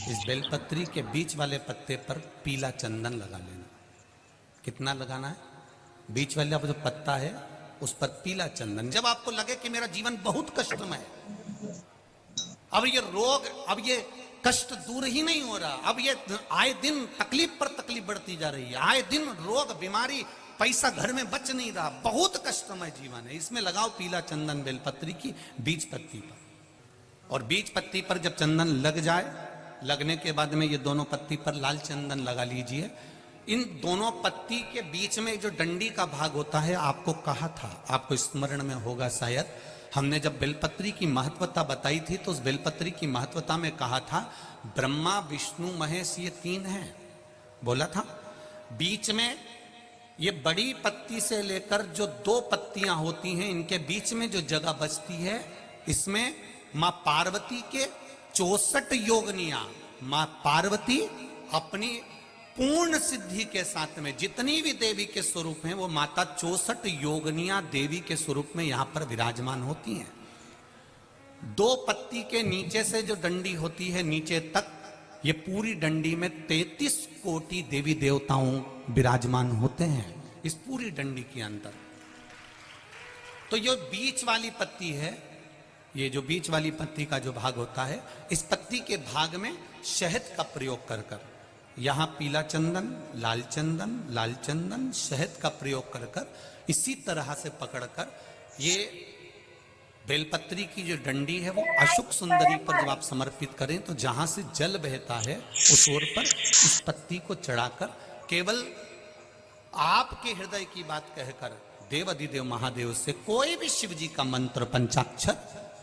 इस बेलपत्री के बीच वाले पत्ते पर पीला चंदन लगा लेना। कितना लगाना है? बीच वाला जो पत्ता है उस पर पीला चंदन। जब आपको लगे कि मेरा जीवन बहुत कष्टमय है, अब ये रोग, अब ये कष्ट दूर ही नहीं हो रहा, अब ये आए दिन तकलीफ पर तकलीफ बढ़ती जा रही है, आए दिन रोग बीमारी, पैसा घर में बच नहीं रहा, बहुत कष्टमय जीवन है, इसमें लगाओ पीला चंदन बेलपत्री की बीज पत्ती पर। और बीज पत्ती पर जब चंदन लग जाए, लगने के बाद में ये दोनों पत्ती पर लाल चंदन लगा लीजिए। इन दोनों पत्ती के बीच में जो डंडी का भाग होता है, आपको कहा था, आपको स्मरण में होगा शायद, हमने जब बेलपत्री की महत्वता बताई थी तो उस बेलपत्री की महत्वता में कहा था ब्रह्मा विष्णु महेश ये तीन हैं, बोला था। बीच में ये बड़ी पत्ती से लेकर जो दो पत्तियां होती हैं, इनके बीच में जो जगह बचती है, इसमें मां पार्वती के 64 योगनियां, मां पार्वती अपनी पूर्ण सिद्धि के साथ में जितनी भी देवी के स्वरूप हैं, वो माता 64 योगनियां देवी के स्वरूप में यहां पर विराजमान होती हैं। दो पत्ती के नीचे से जो डंडी होती है नीचे तक, ये पूरी डंडी में 33 कोटि देवी देवताओं विराजमान होते हैं इस पूरी डंडी के अंदर। तो ये बीच वाली पत्ती है, ये जो बीच वाली पत्ती का जो भाग होता है, इस पत्ती के भाग में शहद का प्रयोग कर कर, यहां पीला चंदन, लाल चंदन, शहद का प्रयोग कर कर, इसी तरह से पकड़कर ये बेलपत्री की जो डंडी है वो अशुक सुंदरी पर जब आप समर्पित करें तो जहां से जल बहता है उस ओर पर इस पत्ती को चढ़ाकर केवल आपके हृदय की बात कहकर देव अधिदेव महादेव से कोई भी शिव जी का मंत्र, पंचाक्षर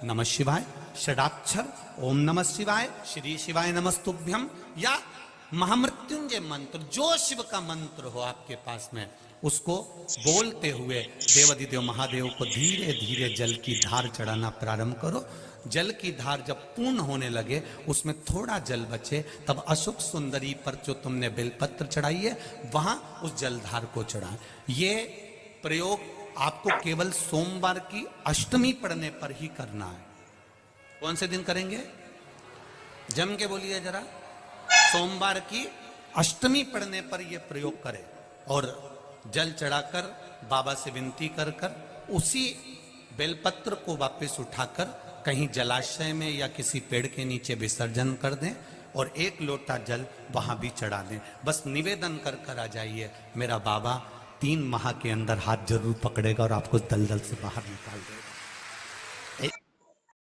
नमः शिवाय, षडाक्षर ओम नमः शिवाय, श्री शिवाय नमस्तुभ्यम, या महामृत्युंजय मंत्र, जो शिव का मंत्र हो आपके पास में, उसको बोलते हुए देवाधिदेव महादेव को धीरे धीरे जल की धार चढ़ाना प्रारंभ करो। जल की धार जब पूर्ण होने लगे, उसमें थोड़ा जल बचे, तब अशुक सुंदरी पर जो तुमने बेलपत्र चढ़ाई है वहां उस जलधार को चढ़ाएं। ये प्रयोग आपको केवल सोमवार की अष्टमी पढ़ने पर ही करना है। कौन से दिन करेंगे? जम के बोलिए जरा। सोमवार की अष्टमी पढ़ने पर यह प्रयोग करें और जल चढ़ाकर बाबा से विनती कर कर उसी बेलपत्र को वापस उठाकर कहीं जलाशय में या किसी पेड़ के नीचे विसर्जन कर दें और एक लोटा जल वहां भी चढ़ा दें। बस निवेदन कर कर आ जाइए, मेरा बाबा 3 माह के अंदर हाथ जरूर पकड़ेगा और आपको दलदल से बाहर निकाल देगा।